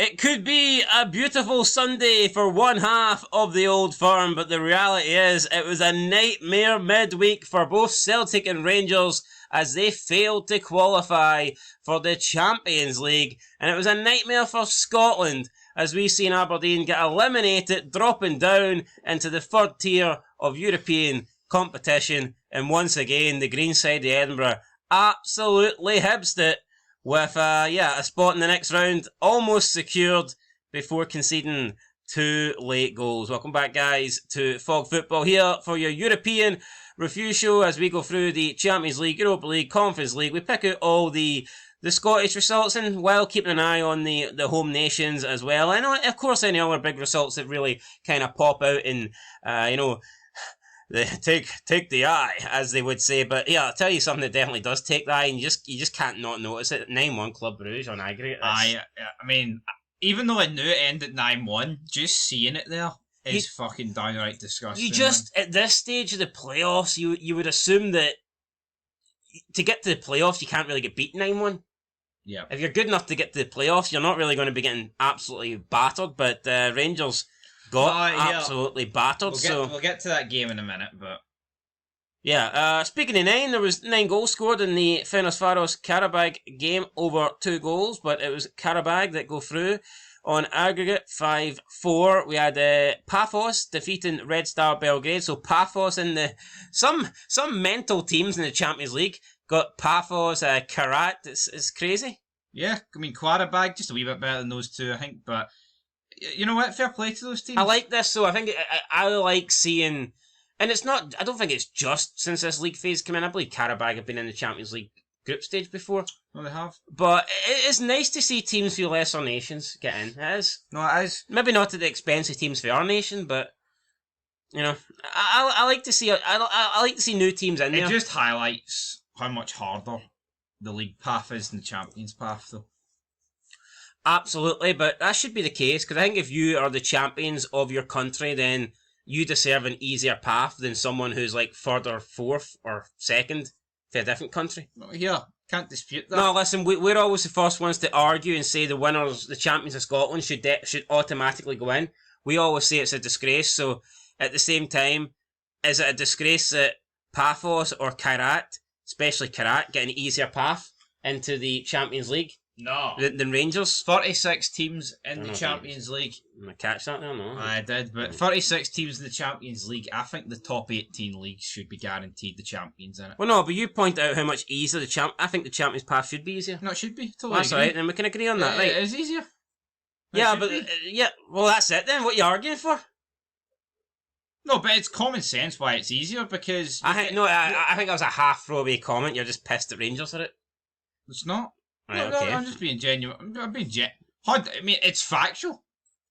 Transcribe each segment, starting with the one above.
It could be a beautiful Sunday for one half of the Old Firm, but the reality is it was a nightmare midweek for both Celtic and Rangers as they failed to qualify for the Champions League, and it was a nightmare for Scotland as we seen Aberdeen get eliminated, dropping down into the third tier of European competition, and once again the green side of Edinburgh absolutely hibsed it with a spot in the next round almost secured before conceding 2 late goals. Welcome back, guys, to Fog Football here for your European review show as we go through the Champions League, Europa League, Conference League. We pick out all the Scottish results and while keeping an eye on the home nations as well. And of course any other big results that really kind of pop out in, take the eye, as they would say. But yeah, I'll tell you something that definitely does take the eye, and you just can't not notice it. 9-1 Club Brugge on aggregate. I mean, even though I knew it ended 9-1, just seeing it there is fucking downright disgusting. You just, at this stage of the playoffs, you would assume that to get to the playoffs, you can't really get beaten 9-1. Yeah. If you're good enough to get to the playoffs, you're not really going to be getting absolutely battered, but Rangers got absolutely battered. We'll get to that game in a minute, but... Yeah, speaking of 9, there was 9 goals scored in the Ferencváros-Karabag game, over 2 goals, but it was Karabag that go through on aggregate 5-4. We had Pafos defeating Red Star Belgrade, so Pafos in the... Some mental teams in the Champions League got Pafos, Karat. It's crazy. Yeah, I mean, Karabag, just a wee bit better than those two, I think, but... You know what? Fair play to those teams. I like this, so I think I like seeing... And it's not... I don't think it's just since this league phase came in. I believe Karabag have been in the Champions League group stage before. Well, they have. But it's nice to see teams for lesser nations get in. It is. No, it is. Maybe not at the expense of teams for our nation, but... You know, I like to see... I like to see new teams in there. It just highlights how much harder the league path is than the Champions path, though. Absolutely, but that should be the case, because I think if you are the champions of your country, then you deserve an easier path than someone who's like 3rd or 4th or 2nd for a different country. Yeah, can't dispute that. No, listen, we're always the first ones to argue and say the winners, the champions of Scotland, should automatically go in. We always say it's a disgrace, so at the same time, is it a disgrace that Pafos or Karat, especially Karat, get an easier path into the Champions League? No. Than Rangers? 36 teams in the Champions League. Did I catch that there? No. I did, but 36 teams in the Champions League. I think the top 18 leagues should be guaranteed the champions in it. Well, no, but you point out how much easier I think the champions path should be easier. No, it should be. Totally That's agree. right, then we can agree on that, right? It is easier. Yeah, but well, that's it then. What are you arguing for? No, but it's common sense why it's easier, because... I think that was a half throwaway comment. You're just pissed at Rangers for it. It's not. Right, no, okay. I'm just being genuine. I'm being I mean, it's factual.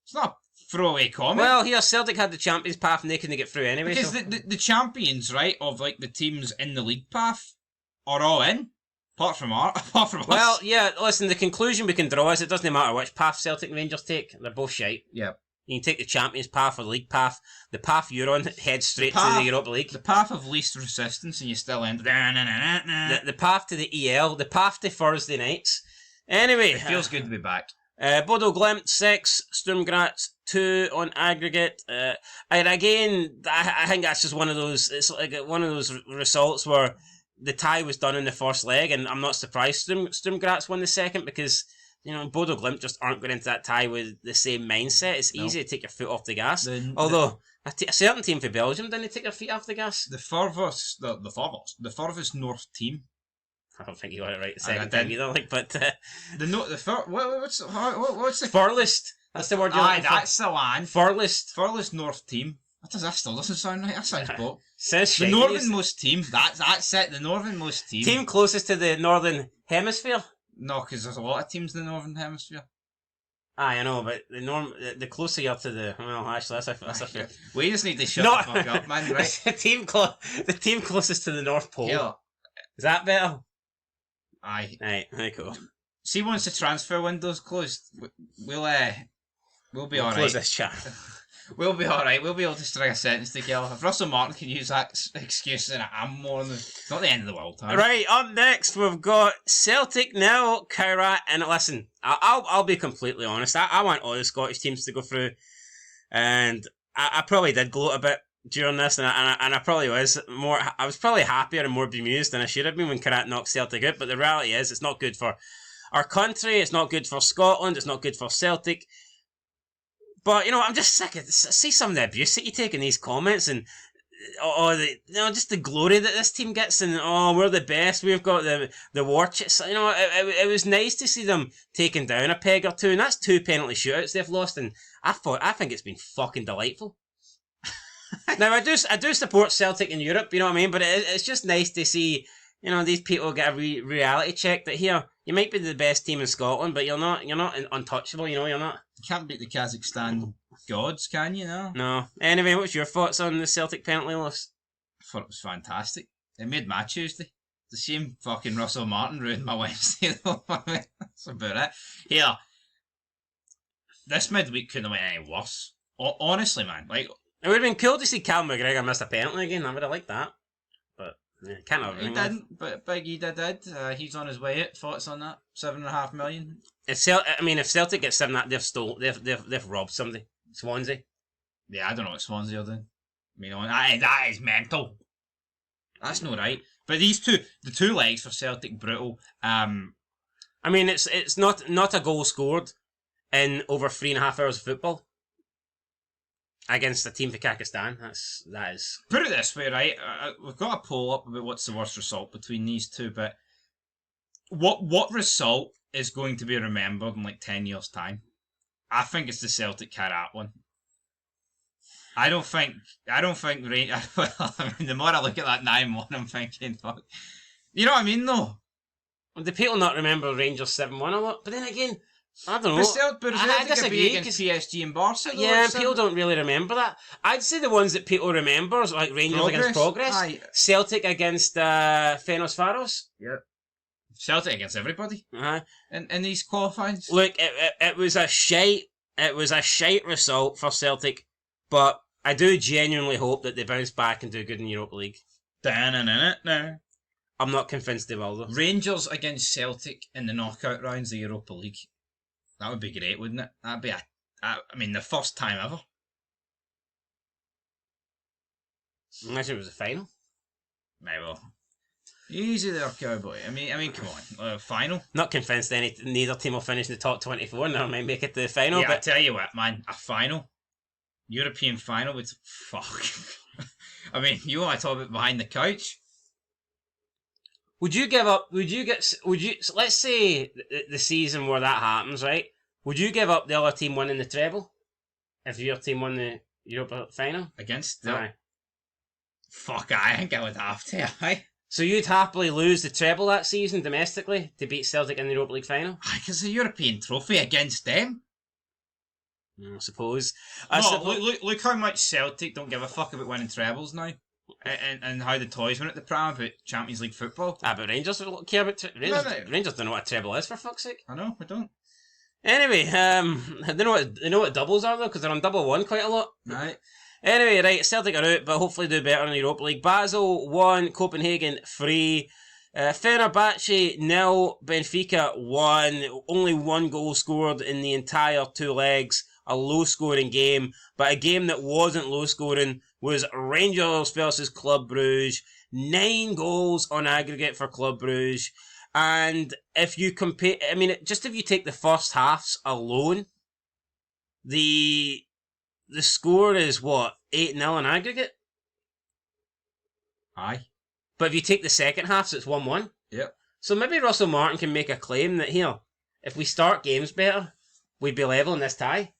It's not a throwaway comment. Well, here, Celtic had the champions path and they couldn't get through anyway. Because the champions, right, of like the teams in the league path are all in. Apart from us. Well, yeah, listen, the conclusion we can draw is it doesn't matter which path Celtic and Rangers take. They're both shite. Yeah. You can take the champions path or the league path. The path you're on heads straight to the Europa League. The path of least resistance, and you still end... The path to the EL. The path to Thursday nights. Anyway. It feels good to be back. Bodo Glimt 6, Sturm Graz 2 on aggregate. And again, I think that's just one of those... It's like one of those results where the tie was done in the first leg, and I'm not surprised Sturm Graz won the second, because... You know, Bodo Glimt just aren't going into that tie with the same mindset. It's easy to take your foot off the gas. Although, a certain team for Belgium, didn't they take their feet off the gas? The furthest north team. I don't think you got it right the second time either. What's the furthest? That's the word you're looking for. That's the one. Furthest north team. That still doesn't sound right. That sounds both. The northernmost team. That's it. The northernmost team. Team closest to the northern hemisphere. No, because there's a lot of teams in the Northern Hemisphere. I know, but the closer you're to the... Well, actually, that's a fair... We just need to shut the fuck up, man, right? the team closest to the North Pole. Yeah. Is that better? Aye. Right, cool. See, once the transfer window's closed, we'll be alright. Close this chat. We'll be alright. We'll be able to string a sentence together. If Russell Martin can use that excuse, then I'm more than... It's not the end of the world, huh? Right, up next we've got Celtic now, Kyrat, and listen, I'll be completely honest, I want all the Scottish teams to go through, and I probably did gloat a bit during this, and I probably was I was probably happier and more bemused than I should have been when Kyrat knocked Celtic out, but the reality is, it's not good for our country, it's not good for Scotland, it's not good for Celtic. But, you know, I'm just sick of see some of the abuse that you take in these comments and just the glory that this team gets and we're the best, we've got the war chits. You know, it was nice to see them taken down a peg or two, and that's 2 penalty shootouts they've lost, and I think it's been fucking delightful. Now I do support Celtic in Europe, you know what I mean, but it's just nice to see, you know, these people get a reality check that here you might be the best team in Scotland, but you're not untouchable, you know, you're not. You can't beat the Kazakhstan gods, can you? No. Anyway, what's your thoughts on the Celtic penalty loss? I thought it was fantastic. It made my Tuesday. The same fucking Russell Martin ruined my Wednesday though. That's about it. Here, this midweek couldn't have went any worse. Honestly, man, like it would have been cool to see Cal McGregor miss a penalty again. I would have liked that, but yeah, can't have. He didn't, but Big E did. He's on his way out. Thoughts on that? 7.5 million. If Celtic get 7, they've robbed somebody. Swansea. Yeah, I don't know what Swansea are doing. I mean, that is mental. That's not right. But the two legs for Celtic, brutal. I mean, it's not a goal scored in over 3.5 hours of football against a team for Kazakhstan. That is. Put it this way, right? We've got a poll up about what's the worst result between these two, but what result is going to be remembered in like 10 years' time? I think it's the Celtic Kyrat one. I don't think well, I mean, the more I look at that 9-1, I'm thinking, fuck. You know what I mean, though? Do people not remember Rangers 7-1 a lot? But then again, I don't know. But I disagree against PSG and Barca. Yeah, people don't really remember that. I'd say the ones that people remember, like Rangers against Progress, Celtic against Ferencváros. Yep. Celtic against everybody. In these qualifiers. Look, it was a shite. It was a shite result for Celtic, but I do genuinely hope that they bounce back and do good in Europa League. I'm not convinced they will, though. Rangers against Celtic in the knockout rounds of the Europa League. That would be great, wouldn't it? That'd be the first time ever. Imagine it was a final. Maybe. Easy there, cowboy. I mean, come on. Final? Not convinced neither team will finish in the top 24 and they might make it to the final. Yeah, but I tell you what, man. A final? European final with... Fuck. I mean, you want to talk about behind the couch? Would you give up... So let's say the season where that happens, right? Would you give up the other team winning the treble? If your team won the Europa final? Against them? Fuck, I think I would have to, aye. So you'd happily lose the treble that season domestically to beat Celtic in the Europa League final? Aye, because it's a European trophy against them. I suppose. Look how much Celtic don't give a fuck about winning trebles now. And how the toys went at the pram about Champions League football. But Rangers care about Rangers don't know what a treble is, for fuck's sake. I know, I don't. Anyway, they know what doubles are though, because they're on double one quite a lot. Right. Anyway, right, Celtic are out, but hopefully do better in the Europa League. Basel 1, Copenhagen 3. Fenerbahce 0, Benfica 1. Only 1 goal scored in the entire 2 legs. A low-scoring game, but a game that wasn't low-scoring was Rangers versus Club Brugge. 9 goals on aggregate for Club Brugge. And if you compare, just if you take the first halves alone, the score is what, 8-0 in aggregate? Aye. But if you take the second halves, it's 1-1. Yep. So maybe Russell Martin can make a claim that here, if we start games better, we'd be level in this tie.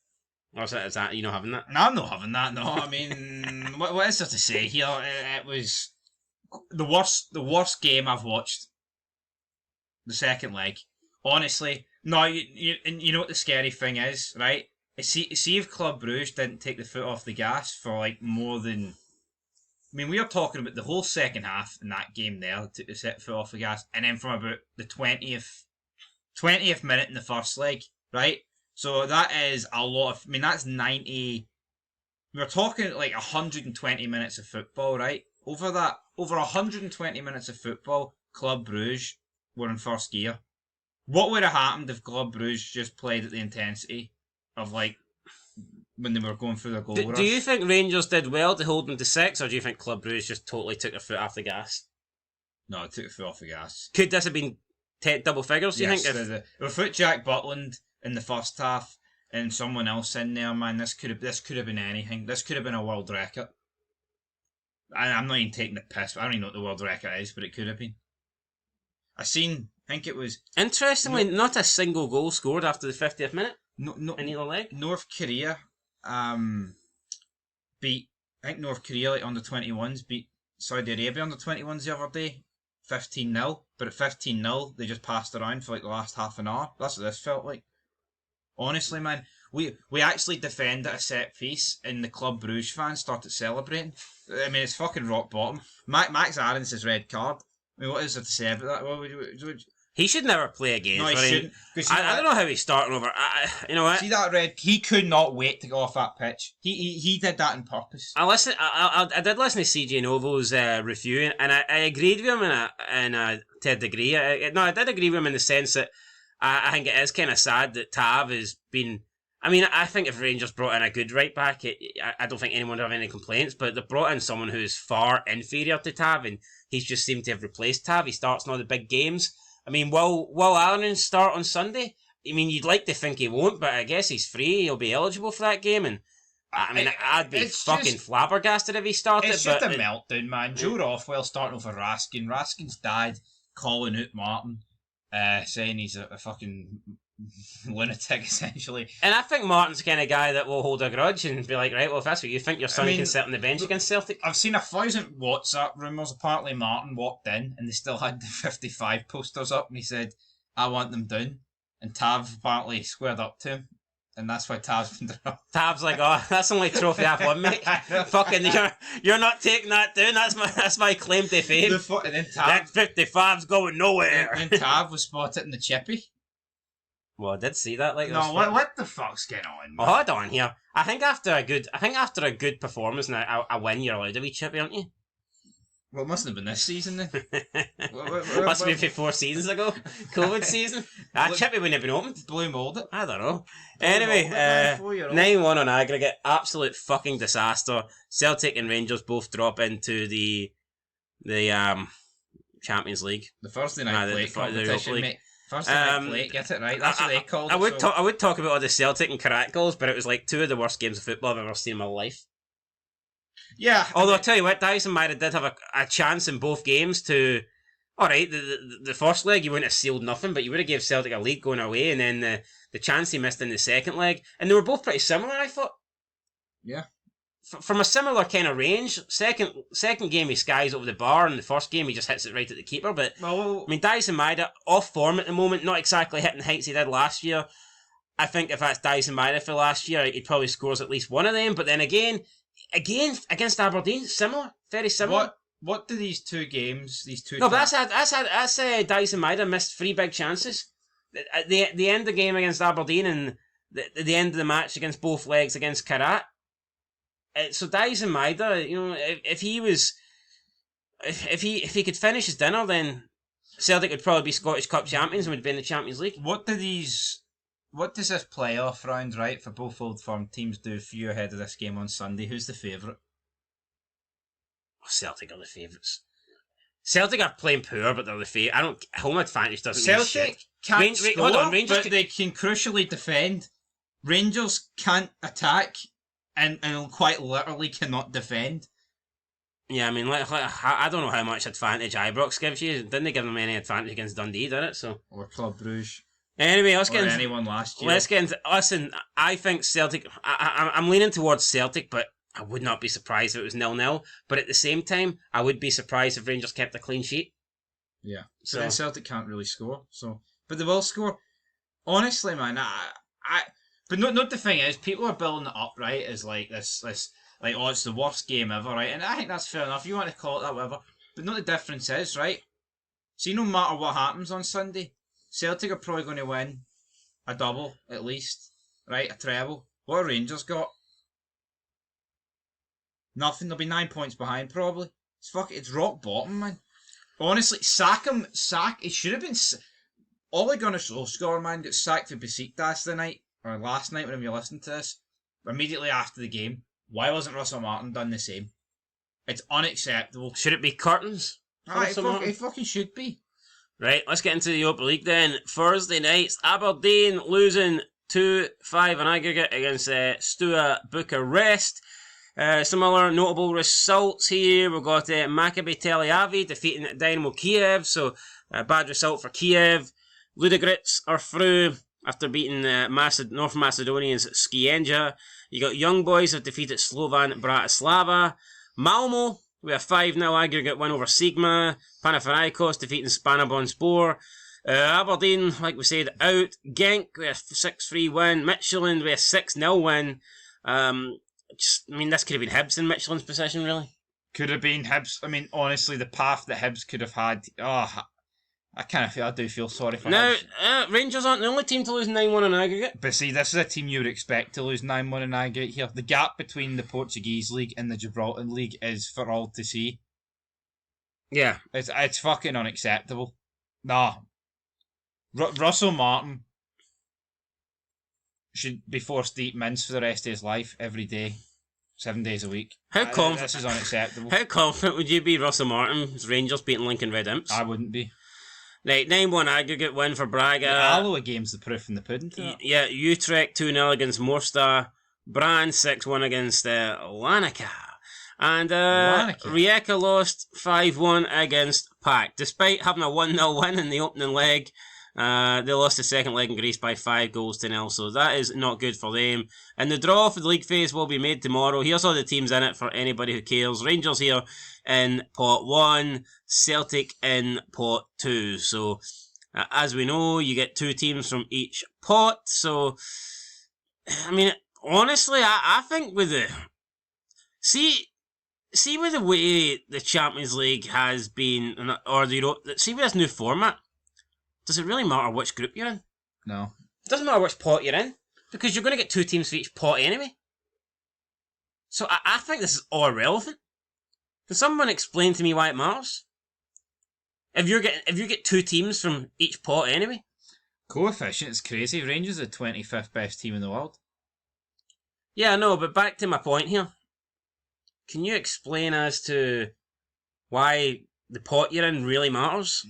Or is that you not having that? No, I'm not having that, no. I mean, what is there to say here? It was the worst game I've watched. The second leg. Honestly. No, you know what the scary thing is, right? See if Club Brugge didn't take the foot off the gas for like more than... I mean, we are talking about the whole second half in that game there, took the foot off the gas, and then from about the 20th minute in the first leg, right? So that is a lot of... I mean, that's 90 we're talking like 120 minutes of football, right? Over 120 minutes of football, Club Brugge were in first gear. What would have happened if Club Brugge just played at the intensity of like when they were going through their goal rush? Do you think Rangers did well to hold them to 6, or do you think Club Brugge just totally took their foot off the gas? No, it took the foot off the gas. Could this have been double figures, do you think? Without Jack Butland in the first half and someone else in there, man, this could have been anything. This could have been a world record. I'm not even taking the piss. I don't even know what the world record is, but it could have been. I think it was... Interestingly, not a single goal scored after the 50th minute in either leg. North Korea beat... I think North Korea, like under 21s, beat Saudi Arabia under 21s the other day. 15-0. But at 15-0, they just passed around for like the last half an hour. That's what this felt like. Honestly, man, we actually defended a set piece and the Club Brugge fans started celebrating. I mean, it's fucking rock bottom. Max Aarons' red card. I mean, what is there to say about that? He should never play again. No, he shouldn't. I don't know how he's starting over. You know what? See that red? He could not wait to go off that pitch. He did that on purpose. I did listen to CJ Novo's review, and I agreed with him to a degree. I did agree with him in the sense that I think it is kind of sad that Tav has been... I mean, I think if Rangers brought in a good right back, I don't think anyone would have any complaints, but they brought in someone who's far inferior to Tav, and he's just seemed to have replaced Tav. He starts in all the big games. I mean, will Allen start on Sunday? I mean, you'd like to think he won't, but I guess he's free. He'll be eligible for that game, and I mean, I'd be fucking flabbergasted if he started. It's just a meltdown, man. Joe Rothwell starting over Raskin. Raskin's dad calling out Martin, saying he's a fucking lunatic, essentially. And I think Martin's the kind of guy that will hold a grudge and be like, right, well, if that's what you think, your son can sit on the bench against Celtic. I've seen 1,000 WhatsApp rumours. Apparently Martin walked in and they still had the 55 posters up and he said, I want them down. And Tav apparently squared up to him. And that's why Tav's been dropped. Tav's like, oh, that's the only trophy I've won, mate. Fucking, you're not taking that down. That's my claim to fame. And then Tav, that 55's going nowhere. And Tav was spotted in the chippy. Well, I did see that. Like, no, what the fuck's going on? Oh, hold on here. I think after a good performance and a win, you're allowed a wee chippy, aren't you? Well, it mustn't have been this season then. Must have been 4 seasons ago. COVID season. Chippy wouldn't have been opened. Blue mould I don't know. Anyway, 9-1 on aggregate. Absolute fucking disaster. Celtic and Rangers both drop into the Champions League. The Thursday night play competition, mate. Thursday night play, get it right. That's what they called it. I would talk about all the Celtic and Karat goals, but it was like 2 of the worst games of football I've ever seen in my life. Yeah. Although, I'll tell you what, Dyson Maida did have a chance in both games to... Alright, the first leg, you wouldn't have sealed nothing, but you would have gave Celtic a lead going away, and then the chance he missed in the second leg. And they were both pretty similar, I thought. Yeah. From a similar kind of range. Second game, he skies over the bar, and the first game, he just hits it right at the keeper. But, I mean, Dyson Maida, off form at the moment, not exactly hitting the heights he did last year. I think if that's Dyson Maida for last year, he probably scores at least one of them. But then again, against Aberdeen, similar, very similar. What do these two games, No, but that's Dyson Maida missed 3 big chances. At the end of the game against Aberdeen and the end of the match against both legs against Karat. So Dyson Maida, you know, if he could finish his dinner, then Celtic would probably be Scottish Cup champions and would be in the Champions League. What does this playoff round, right, for both Old Firm teams do for you ahead of this game on Sunday? Who's the favourite? Celtic are the favourites. Celtic are playing poor, but they're the favourite. Home advantage doesn't Celtic mean shit. Can't score, but they can crucially defend. Rangers can't attack and quite literally cannot defend. Yeah, I mean, I don't know how much advantage Ibrox gives you. Didn't they give them any advantage against Dundee, did it? So or Club Brugge. Anyway, let's get into anyone last year. Let's get into. Listen, I think Celtic. I'm leaning towards Celtic, but I would not be surprised if it was 0-0. But at the same time, I would be surprised if Rangers kept a clean sheet. Yeah. So then Celtic can't really score. But they will score. Honestly, man, But not the thing is, people are building it up, right, as like this, like, oh, it's the worst game ever, right? And I think that's fair enough. You want to call it that, whatever. But not the difference is, right? See, no matter what happens on Sunday, Celtic are probably going to win a double, at least, right? A treble. What have Rangers got? Nothing. They'll be 9 points behind probably. It's rock bottom, man. Honestly, sack him. He should have been. Ole Gunnar Solskjaer, man, got sacked for Besiktas the night or last night whenever you listened to this. Immediately after the game, why wasn't Russell Martin done the same? It's unacceptable. Should it be curtains? It fucking should be. Right, let's get into the Europa League then. Thursday nights, Aberdeen losing 2-5 on aggregate against Steaua Bucharest. Some other notable results here. We've got Maccabi Tel Aviv defeating Dynamo Kiev, so a bad result for Kiev. Ludogorets are through after beating North Macedonians Skienja. You got Young Boys have defeated Slovan Bratislava. Malmo with a 5-0 aggregate win over Sigma. Panathinaikos defeating Spanabonspor. Aberdeen, like we said, out. Genk with a 6-3 win. Michelin with a 6-0 win. This could have been Hibs in Michelin's position, really. Could have been Hibs. I mean, honestly, the path that Hibs could have had. I do feel sorry for now, Hibs. Rangers aren't the only team to lose 9-1 on aggregate. But see, this is a team you would expect to lose 9-1 on aggregate here. The gap between the Portuguese league and the Gibraltar league is for all to see. Yeah. It's fucking unacceptable. Nah. Russell Martin should be forced to eat mince for the rest of his life every day, 7 days a week. This is unacceptable. How confident would you be Russell Martin's Rangers beating Lincoln Red Imps? I wouldn't be. Right, 9-1 aggregate win for Braga. The Alloa game's the proof in the pudding. Yeah, Utrecht 2-0 against Mostar. Brann 6-1 against Larnaca. And Rijeka lost 5-1 against PAC. Despite having a 1-0 win in the opening leg, they lost the second leg in Greece by 5-0, so that is not good for them. And the draw for the league phase will be made tomorrow. Here's all the teams in it for anybody who cares. Rangers here in pot 1, Celtic in pot 2. So, as we know, you get 2 teams from each pot. So, I mean, honestly, I think with the... See with the way the Champions League has been, or the Europe... See with this new format, does it really matter which group you're in? No. It doesn't matter which pot you're in, because you're going to get 2 teams for each pot anyway. So I think this is all irrelevant. Can someone explain to me why it matters? If you get 2 teams from each pot anyway. Coefficient is crazy. Rangers are the 25th best team in the world. Yeah, I know, but back to my point here. Can you explain as to why the pot you're in really matters?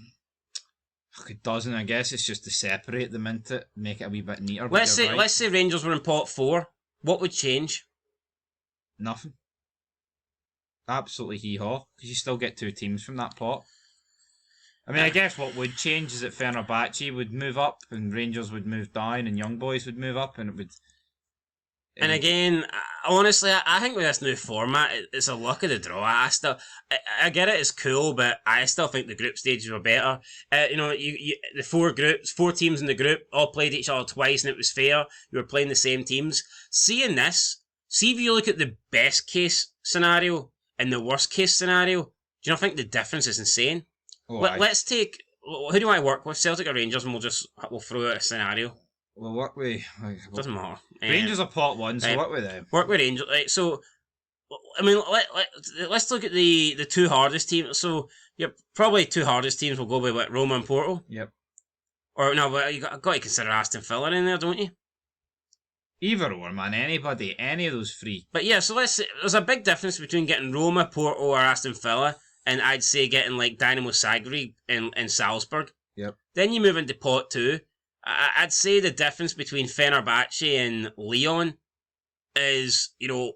It doesn't. I guess it's just to separate them into it, make it a wee bit neater. Let's say Rangers were in pot 4. What would change? Nothing. Absolutely hee-haw, because you still get 2 teams from that pot. I mean, I guess what would change is that Fenerbahce would move up, and Rangers would move down, and Young Boys would move up, and it would... And again, honestly, I think with this new format, it's a luck of the draw. I get it, it's cool, but I still think the group stages were better. The 4 teams in the group all played each other twice, and it was fair. You were playing the same teams. See if you look at the best case scenario and the worst case scenario, do you not think the difference is insane? Let's take, who do I work with, Celtic or Rangers, and we'll throw out a scenario. We'll work with... Doesn't matter. Rangers are pot 1, so work with them. Work with Rangers. Right, so, I mean, let's look at the 2 hardest teams. So, probably 2 hardest teams will go with Roma and Porto. Yep. Or, no, but you've got to consider Aston Villa in there, don't you? Either or, man. Anybody. Any of those 3. But yeah, so let's say, there's a big difference between getting Roma, Porto, or Aston Villa, and I'd say getting, like, Dynamo Zagreb in Salzburg. Yep. Then you move into pot 2. I'd say the difference between Fenerbahce and Lyon is,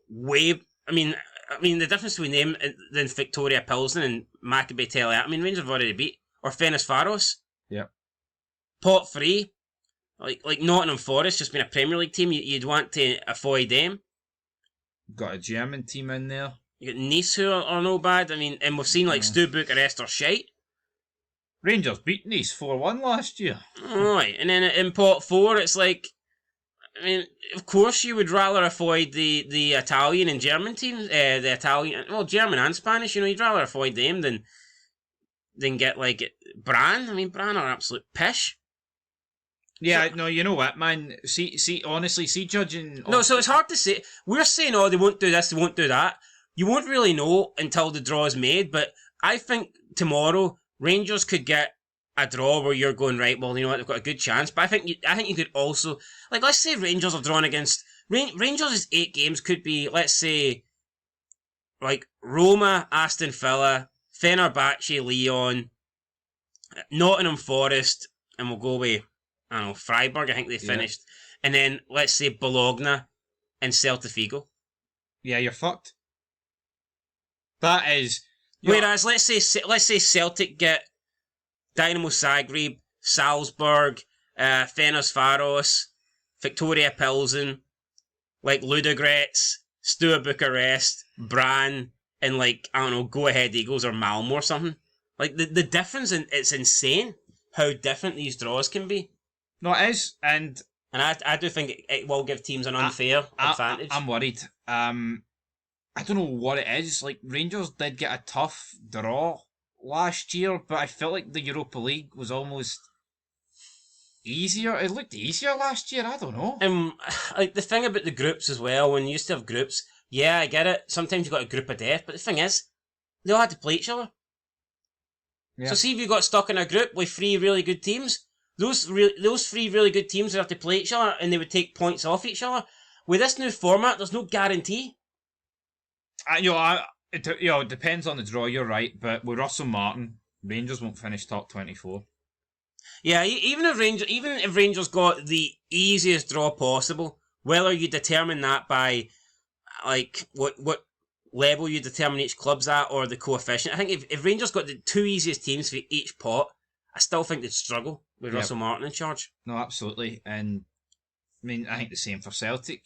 way... I mean, the difference between them than Victoria Pilsen and Maccabi Tel Aviv. I mean, Rangers have already beat. Or Ferencváros. Yep. Pot 3. Like Nottingham Forest, just being a Premier League team, you'd want to avoid them. Got a German team in there. You got Nice, who are no bad. I mean, and we've seen, like, Steaua Bucharest or shite. Rangers beat Nice 4-1 last year. Right, and then in pot 4, it's like, I mean, of course you would rather avoid the Italian and German teams, German and Spanish, you'd rather avoid them than get, like, Brann. I mean, Brann are absolute pish. Yeah, no, you know what, man? See, honestly, judging... No, so it's hard to say. We're saying, they won't do this, they won't do that. you won't really know until the draw is made, but I think tomorrow Rangers could get a draw where you're going, right, well, you know what, they've got a good chance. But I think you could also, like, let's say Rangers are drawn against, Rangers' 8 games could be, let's say, like, Roma, Aston Villa, Fenerbahce, Lyon, Nottingham Forest, and we'll go away, I don't know, Freiburg, I think they finished. And then, let's say, Bologna and Celta Figo. Yeah, you're fucked. That is... Whereas, let's say Celtic get Dynamo Zagreb, Salzburg, Ferencváros, Victoria Pilsen, like Ludogorets, Steaua Bucharest, Brann, and like, I don't know, Go Ahead Eagles or Malmo or something. Like, the difference, it's insane how different these draws can be. No, it is, and I do think it will give teams an unfair advantage. I'm worried. I don't know what it is. Like, Rangers did get a tough draw last year, but I felt like the Europa League was almost easier. It looked easier last year. I don't know. Like, the thing about the groups as well, when you used to have groups, yeah, I get it. Sometimes you got a group of death, but the thing is, they all had to play each other. Yeah. So see if you got stuck in a group with 3 really good teams, those 3 really good teams would have to play each other and they would take points off each other. With this new format, there's no guarantee. It depends on the draw, you're right, but with Russell Martin, Rangers won't finish top 24. Yeah, even if Rangers got the easiest draw possible, whether you determine that by like what level you determine each club's at or the coefficient, I think if Rangers got the 2 easiest teams for each pot, I still think they'd struggle with Russell Martin in charge. No, absolutely, and I mean I think the same for Celtic.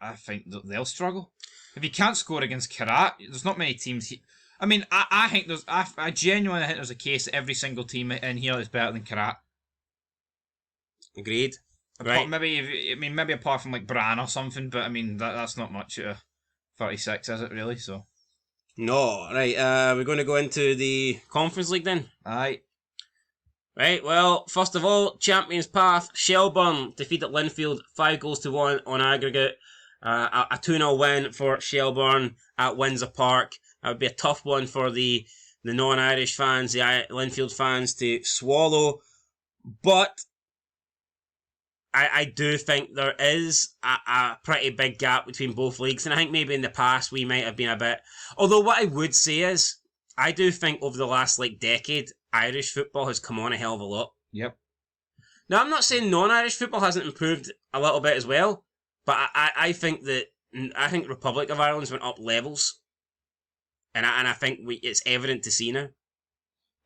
I think that they'll struggle. If you can't score against Karat, there's not many teams. I mean, I think I genuinely think there's a case that every single team in here is better than Karat. Agreed. Right. Maybe apart from like Brann or something, but I mean that's not much out of 36, is it really? So. No, right. We're going to go into the Conference League then. Aye. Right. Well, first of all, Champions Path. Shelbourne defeated Linfield 5-1 on aggregate. A 2-0 win for Shelbourne at Windsor Park. That would be a tough one for the non-Irish fans, the Linfield fans, to swallow. But I do think there is a pretty big gap between both leagues. And I think maybe in the past we might have been a bit... Although what I would say is, I do think over the last decade, Irish football has come on a hell of a lot. Yep. Now, I'm not saying non-Irish football hasn't improved a little bit as well. But I think Republic of Ireland's went up levels, and I think it's evident to see now.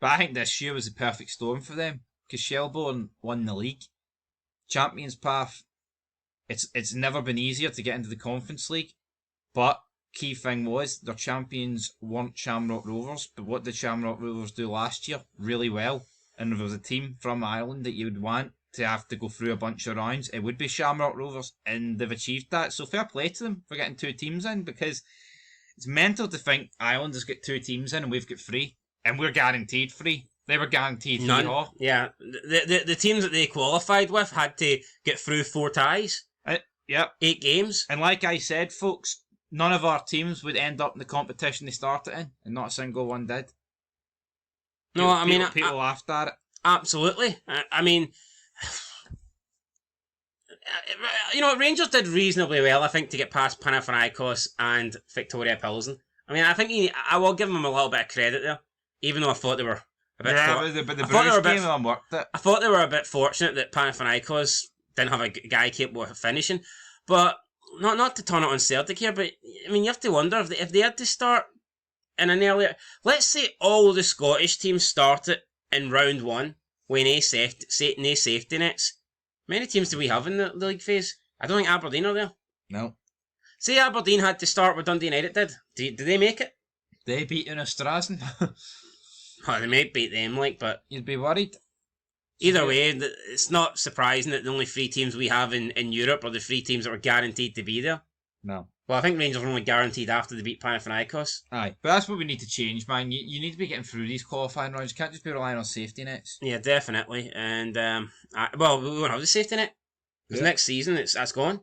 But I think this year was the perfect storm for them because Shelbourne won the league, Champions Path. It's never been easier to get into the Conference League, but key thing was their champions weren't Shamrock Rovers. But what did Shamrock Rovers do last year? Really well, and if there was a team from Ireland that you would want to have to go through a bunch of rounds, it would be Shamrock Rovers, and they've achieved that. So fair play to them for getting 2 teams in, because it's mental to think Ireland has got 2 teams in and we've got 3, and we're guaranteed 3. They were guaranteed 3. None. Yeah, the teams that they qualified with had to get through 4 ties. Yep. 8 games. And like I said, folks, none of our teams would end up in the competition they started in, and not a single one did. No, People laughed at it. Absolutely. I mean, Rangers did reasonably well, I think, to get past Panathinaikos and Victoria Pilsen. I mean, I think I will give them a little bit of credit there, even though I thought they were a bit. But the Bruce game of them worked it. I thought they were a bit fortunate that Panathinaikos didn't have a guy capable of finishing, but not to turn it on Celtic here. But I mean, you have to wonder if they had to start in an earlier. Let's say all the Scottish teams started in round 1 with no safety nets. How many teams do we have in the league phase? I don't think Aberdeen are there. No. Say Aberdeen had to start with Dundee United did. Did they make it? They beat Strassen. Oh, they might beat them, but... You'd be worried. Either way, it's not surprising that the only 3 teams we have in Europe are the 3 teams that were guaranteed to be there. No. Well, I think Rangers were only guaranteed after they beat Panathinaikos. Aye, but that's what we need to change, man. You need to be getting through these qualifying rounds. You can't just be relying on safety nets. Yeah, definitely. And, we won't have the safety net. Because next season, that's gone.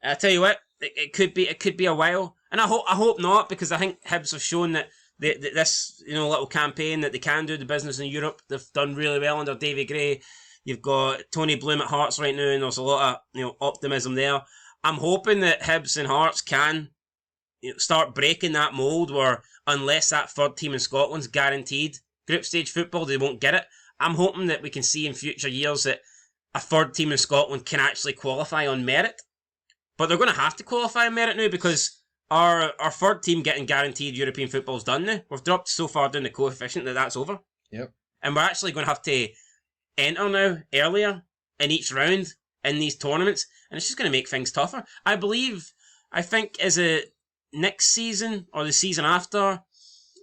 I tell you what, it could be a while. And I hope not, because I think Hibs have shown that this little campaign that they can do the business in Europe. They've done really well under Davy Gray. You've got Tony Bloom at Hearts right now, and there's a lot of optimism there. I'm hoping that Hibs and Hearts can start breaking that mould where unless that third team in Scotland's guaranteed group stage football, they won't get it. I'm hoping that we can see in future years that a third team in Scotland can actually qualify on merit. But they're going to have to qualify on merit now because our third team getting guaranteed European football is done now. We've dropped so far down the coefficient that's over. Yep. And we're actually going to have to enter now earlier in each round in these tournaments. And it's just going to make things tougher. I think is it next season or the season after,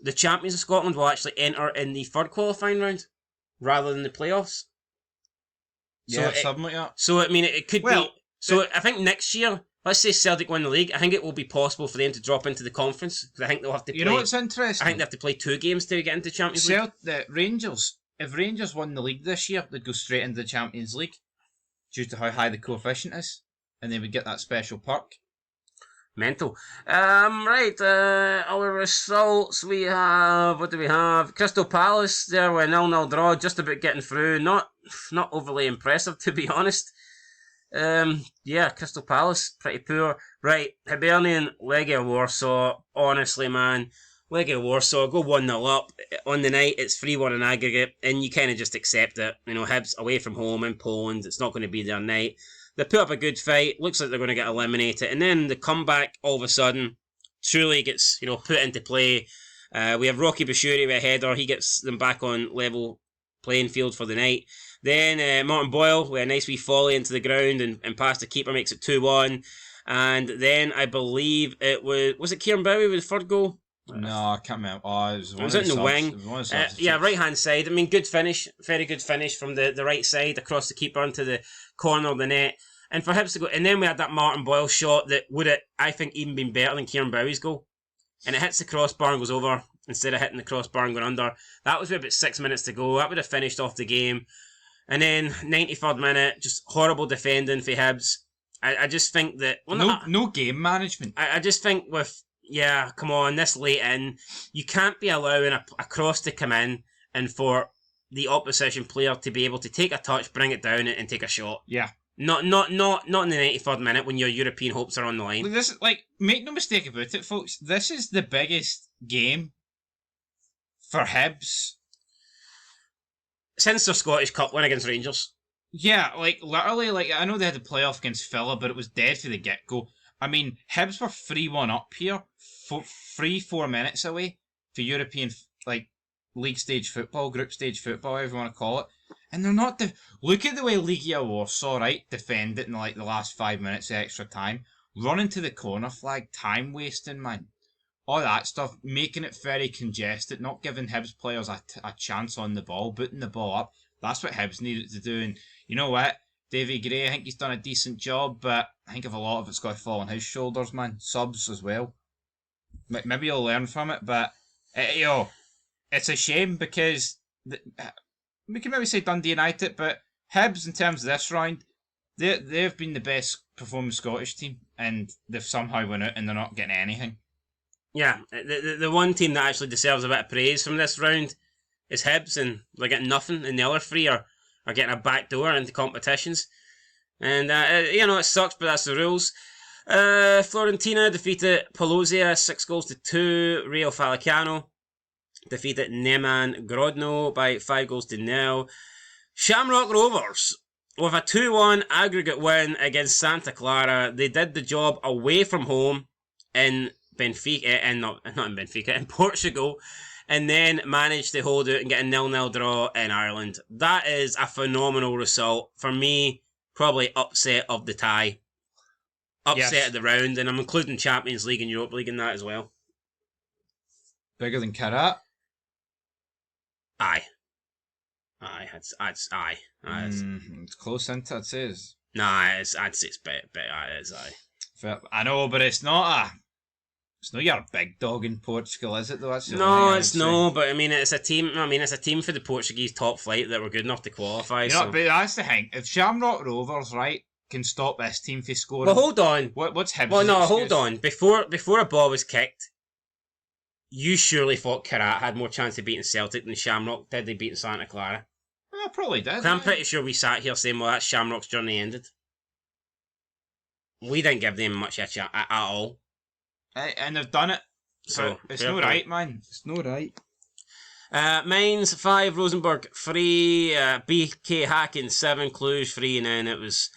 the champions of Scotland will actually enter in the third qualifying round rather than the playoffs. Yeah, something like that. So, I mean, it could be... So, I think next year, let's say Celtic win the league, I think it will be possible for them to drop into the conference. Because I think they'll have to play... You know what's interesting? I think they have to play 2 games to get into Champions League. The Rangers, if Rangers won the league this year, they'd go straight into the Champions League due to how high the coefficient is. And they would get that special perk. Mental. Right, other results we have, what do we have? Crystal Palace there with a 0-0 draw, just about getting through. Not overly impressive, to be honest. Yeah, Crystal Palace, pretty poor. Right, Hibernian, Legia Warsaw, honestly, man. Legia Warsaw, go 1-0 up. On the night, it's 3-1 in aggregate, and you kind of just accept it. Hibs away from home in Poland, it's not going to be their night. They put up a good fight, looks like they're going to get eliminated, and then the comeback all of a sudden truly gets put into play. We have Rocky Bashiri with a header, he gets them back on level playing field for the night. Then Martin Boyle with a nice wee volley into the ground and past the keeper makes it 2-1. And then I believe it was it Kieran Bowie with the third goal? No, I can't remember. Oh, it was in the wing. Yeah, right hand side. I mean, good finish, very good finish from the right side across the keeper into the corner of the net. And for Hibs to go, and then we had that Martin Boyle shot that would have, I think, even been better than Kieran Bowie's goal. And it hits the crossbar and goes over instead of hitting the crossbar and going under. That was with about 6 minutes to go. That would have finished off the game. And then 93rd minute, just horrible defending for Hibs. I just think that no game management. I just think with come on, this late in, you can't be allowing a cross to come in and for the opposition player to be able to take a touch, bring it down, and take a shot. Yeah. Not in the 93rd minute when your European hopes are on the line. This, make no mistake about it, folks. This is the biggest game for Hibs since their Scottish Cup win against Rangers. Yeah, literally, I know they had the playoff against Villa, but it was dead for the get-go. I mean, Hibs were 3-1 up here, 4 minutes away for European, league stage football, group stage football, however you want to call it. And they're not... Look at the way Legia Warsaw, right, defend it in, the last 5 minutes of extra time. Running to the corner flag, time wasting, man. All that stuff, making it very congested, not giving Hibs players a chance on the ball, booting the ball up. That's what Hibs needed to do. And you know what? Davy Gray, I think he's done a decent job, but I think if a lot of it's got to fall on his shoulders, man. Subs as well. Maybe he'll learn from it, but it's a shame because we can maybe say Dundee United, but Hibs in terms of this round, they've been the best performing Scottish team, and they've somehow won out and they're not getting anything. Yeah, the one team that actually deserves a bit of praise from this round is Hibs, and they're getting nothing, and the other three are getting a back door into competitions. And, it sucks, but that's the rules. Fiorentina defeated Pelosia 6-2. Real Falcano defeated Neman Grodno by 5-0. Shamrock Rovers with a 2-1 aggregate win against Santa Clara. They did the job away from home in Benfica, and not in Benfica, in Portugal, and then managed to hold out and get a 0-0 draw in Ireland. That is a phenomenal result. For me, probably upset of the tie. Upset of the round, and I'm including Champions League and Europa League in that as well. Bigger than Karat? Aye. Aye. It's close, isn't it? I'd say it's... Nah, I'd say it's better. It is, aye. I know, but it's not your big dog in Portugal, is it, though? No, it's no, but I mean, it's a team. It's a team for the Portuguese top flight that were good enough to qualify. But that's the thing. If Shamrock Rovers, right, can stop this team from scoring. Well, hold on. What's Hibs' Well, no, excuse? hold on. Before a ball was kicked, you surely thought Karat had more chance of beating Celtic than Shamrock did they beating Santa Clara. Well, probably did. I'm pretty sure we sat here saying, well, that's Shamrock's journey ended. We didn't give them much at all. And they've done it. So it's no right, man. It's no right. Mainz 5, Rosenborg 3, BK Hacken 7, Cluj 3, and then it was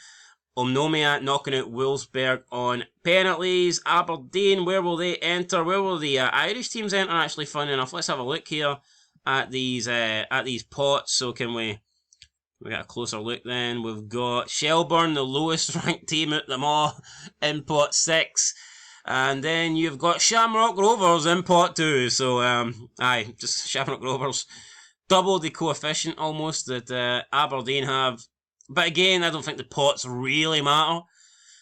Omnomia knocking out Wolfsburg on penalties. Aberdeen, where will they enter? Where will the Irish teams enter? Actually, fun enough. Let's have a look here at these pots. So can we get a closer look then? We've got Shelbourne, the lowest ranked team out of them all, in pot 6. And then you've got Shamrock Rovers in pot 2. So, just Shamrock Rovers. Double the coefficient almost that Aberdeen have. But again, I don't think the pots really matter.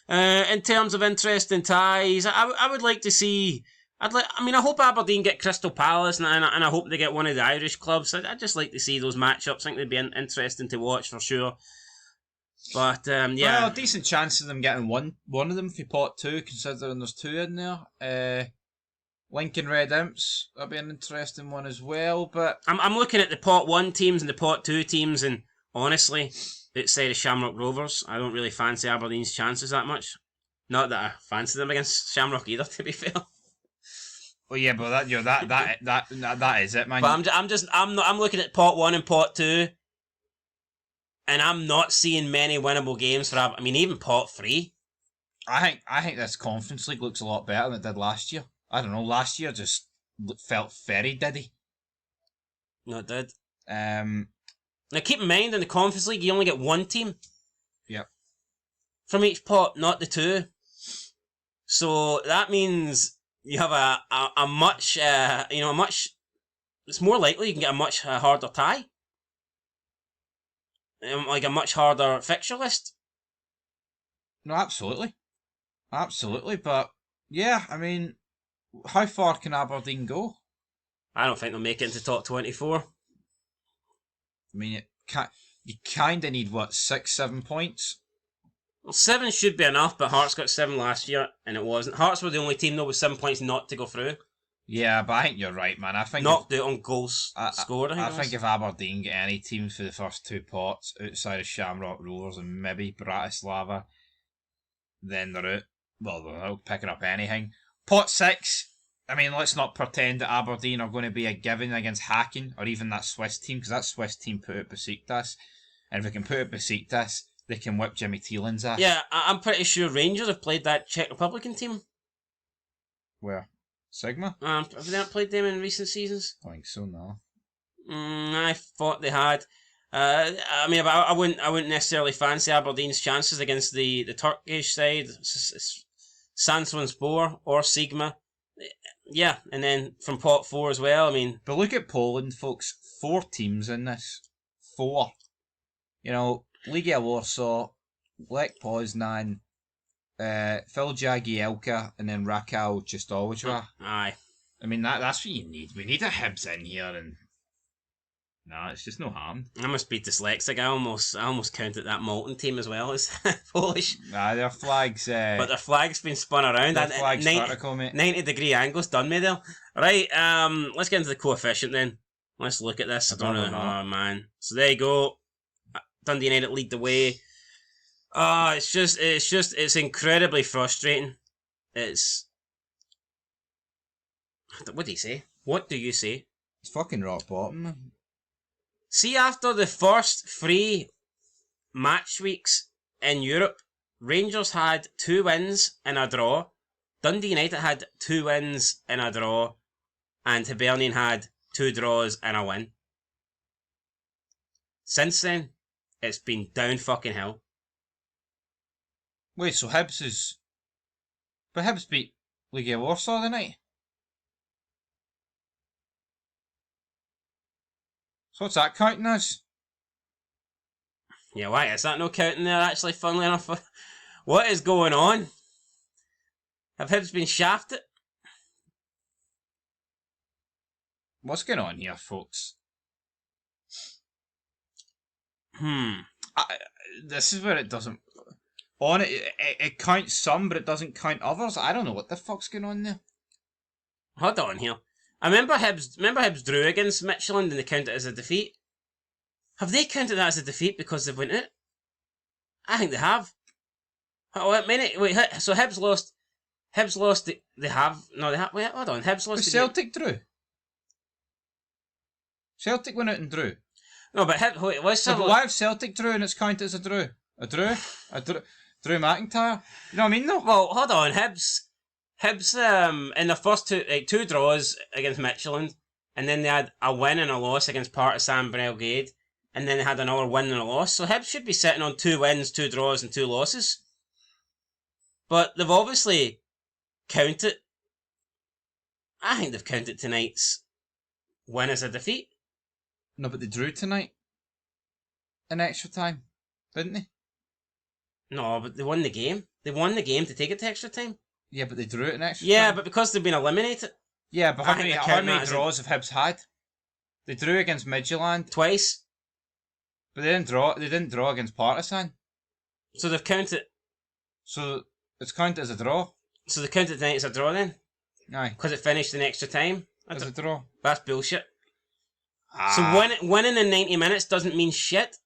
In terms of interesting ties, I would like to see... I hope Aberdeen get Crystal Palace, and I hope they get one of the Irish clubs. I'd just like to see those matchups. I think they'd be interesting to watch for sure. But, yeah. Well, decent chance of them getting one of them for pot 2, considering there's 2 in there. Lincoln Red Imps, that'll be an interesting one as well, but... I'm looking at the pot 1 teams and the pot 2 teams, and honestly, outside of Shamrock Rovers, I don't really fancy Aberdeen's chances that much. Not that I fancy them against Shamrock either, to be fair. Well, yeah, but that is it, man. But I'm looking at pot 1 and pot 2, and I'm not seeing many winnable games for even pot 3. I think this Conference League looks a lot better than it did last year. I don't know, last year just felt very diddy. No, it did. Now keep in mind, in the Conference League, you only get 1 team. Yep. From each pot, not the 2. So that means you have a much, it's more likely you can get a much harder tie. Like a much harder fixture list. No, absolutely. Absolutely, but yeah, how far can Aberdeen go? I don't think they'll make it into top 24. You kind of need, 6-7 points? Well, 7 should be enough, but Hearts got 7 last year, and it wasn't. Hearts were the only team, though, with 7 points not to go through. Yeah, but I think you're right, man. I think knocked out on goals scored. I think if Aberdeen get any teams for the first 2 pots outside of Shamrock Rovers and maybe Bratislava, then they're out. Well, they're not picking up anything. Pot 6. Let's not pretend that Aberdeen are going to be a given against Hacken or even that Swiss team, because that Swiss team put out Besiktas, and if they can put out Besiktas, they can whip Jimmy Thielen's ass. Yeah, I'm pretty sure Rangers have played that Czech Republican team. Where? Sigma? Have they not played them in recent seasons? I think so, no. I thought they had. I wouldn't necessarily fancy Aberdeen's chances against the Turkish side, Sandswanspor or Sigma. Yeah, and then from pot 4 as well. But look at Poland, folks. 4 teams in this. 4. Legia Warsaw, Lech Poznan, Phil Jagielka, and then Rakal Częstochowa. Aye. That's what you need. We need a Hibs in here, and it's just no harm. I must be dyslexic. I almost counted that Malton team as well as Polish. Their flags. But their flag's been spun around. Their flag's vertical, mate. 90-degree angles done me there. Right, let's get into the coefficient then. Let's look at this. Oh man. So there you go. Dundee United lead the way. It's incredibly frustrating. What do you say? What do you say? It's fucking rock bottom, man. See, after the first 3 match weeks in Europe, Rangers had 2 wins and a draw. Dundee United had 2 wins and a draw. And Hibernian had 2 draws and a win. Since then, it's been down fucking hill. Wait, so Hibs is... But Hibs beat Legia Warsaw tonight? So what's that counting as? Yeah, why is that no counting there, actually, funnily enough? What is going on? Have Hibs been shafted? What's going on here, folks? This is where it doesn't... On it counts some, but it doesn't count others. I don't know what the fuck's going on there. Hold on here. I remember Hibs drew against Midtjylland and they counted it as a defeat. Have they counted that as a defeat because they've went out? I think they have. Oh, so Hibs lost. Hibs lost. They have. No, they have. Wait, hold on. Hibs lost. Celtic drew. Celtic went out and drew. No, but why have Celtic drew and it's counted as a drew? A drew? Drew McIntyre? You know what I mean, though? Well, hold on. Hibs in the first two draws against Midtjylland, and then they had a win and a loss against Partizan Belgrade, and then they had another win and a loss. So Hibs should be sitting on 2 wins, 2 draws, and 2 losses. But they've obviously counted. I think they've counted tonight's win as a defeat. No, but they drew tonight. In extra time, didn't they? No, but they won the game. They won the game to take it to extra time. Yeah, but they drew it in extra Yeah, time. but because they've been eliminated. Yeah, but how many draws have Hibs had? They drew against Midtjylland twice. But they didn't draw against Partizan. So they've counted. So it's counted as a draw. So they counted tonight as a draw then? Aye. Because it finished in extra time? As a draw. That's bullshit. So winning in 90 minutes doesn't mean shit.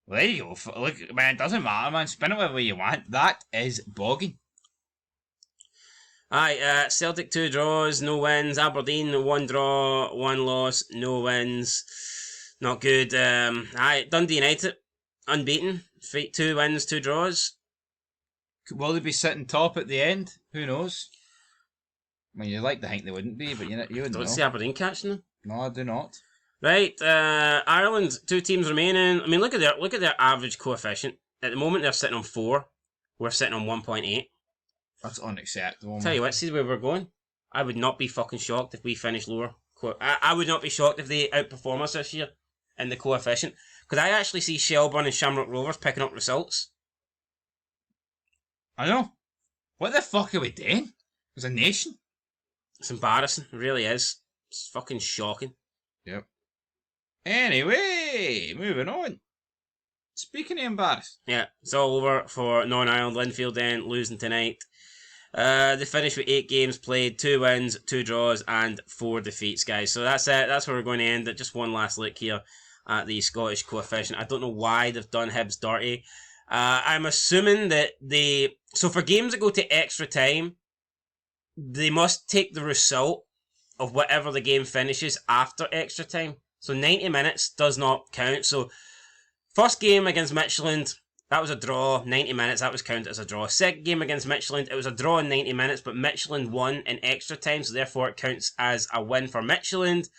Well, there you go. Look, man, it doesn't matter, man. Spin it whatever you want. That is bogging. Aye, Celtic 2 draws, no wins. Aberdeen 1 draw, 1 loss, no wins. Not good. Dundee United unbeaten, 2 wins, 2 draws. Will they be sitting top at the end? Who knows? I mean, you'd like to think they wouldn't be, but you wouldn't know. Don't see Aberdeen catching them. No, I do not. Right, Ireland, 2 teams remaining. I mean, look at their average coefficient. At the moment, they're sitting on 4. We're sitting on 1.8. That's unacceptable. Tell you what, see where we're going. I would not be fucking shocked if we finish lower. I would not be shocked if they outperform us this year in the coefficient. Because I actually see Shelbourne and Shamrock Rovers picking up results. I know. What the fuck are we doing as a nation? It's embarrassing. It really is. It's fucking shocking. Yep. Anyway, moving on. Speaking of embarrassed. Yeah, it's all over for Northern Ireland. Linfield then losing tonight. They finished with 8 games played, 2 wins, 2 draws, and 4 defeats, guys. So that's it. That's where we're going to end it. Just one last look here at the Scottish coefficient. I don't know why they've done Hibs dirty. I'm assuming that so for games that go to extra time, they must take the result of whatever the game finishes after extra time. So 90 minutes does not count. So first game against Midtjylland, that was a draw. 90 minutes, that was counted as a draw. Second game against Midtjylland, it was a draw in 90 minutes, but Midtjylland won in extra time, so therefore it counts as a win for Midtjylland.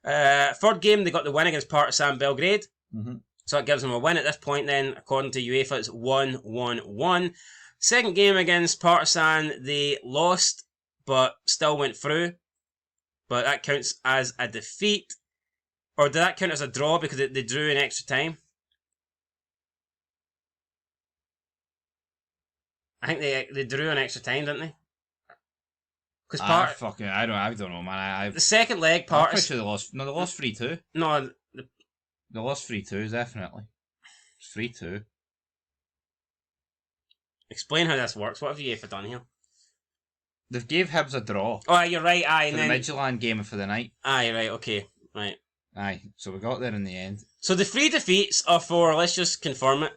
Third game, they got the win against Partizan Belgrade. Mm-hmm. So that gives them a win at this point then. According to UEFA, it's 1-1-1. Second game against Partizan, they lost, but still went through. But that counts as a defeat. Or did that count as a draw because they drew in extra time? I think they drew in extra time, didn't they? Because I don't know, man. The second leg, I'm pretty sure they lost. No, they lost 3-2. No, they lost 3-2, definitely. It's 3-2. Explain how this works. What have you done here? They gave Hibs a draw. Oh, you're right. Aye, for the Midtjylland game for the night. Aye, right. Okay, right. Aye, so we got there in the end. So the 3 defeats are for, let's just confirm it,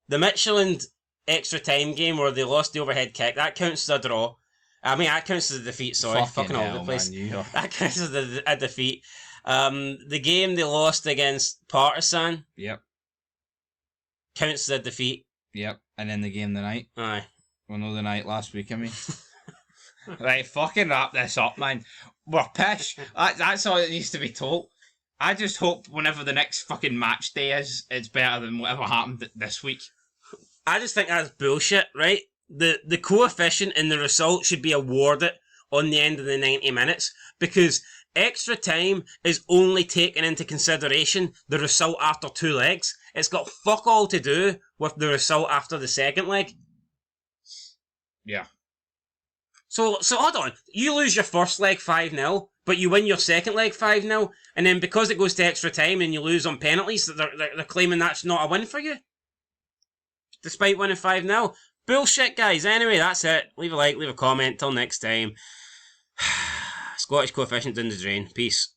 the Midtjylland extra time game where they lost the overhead kick. That counts as a draw. I mean, that counts as a defeat. Sorry, fucking all over the place. Man, that counts as a defeat. The game they lost against Partizan. Yep. Counts as a defeat. Yep. And then the game tonight. Aye. Well, no, the night last week, I mean. Right, fucking wrap this up, man. We're pish. That's all it needs to be told. I just hope whenever the next fucking match day is, it's better than whatever happened this week. I just think that's bullshit, right? The coefficient in the result should be awarded on the end of the 90 minutes because extra time is only taking into consideration the result after 2 legs. It's got fuck all to do with the result after the second leg. Yeah. So hold on. You lose your first leg 5-0, but you win your second leg 5-0, and then because it goes to extra time and you lose on penalties, they're claiming that's not a win for you? despite winning 5-0. Bullshit, guys. Anyway, that's it. Leave a like, leave a comment. Till next time. Scottish coefficients in the drain. Peace.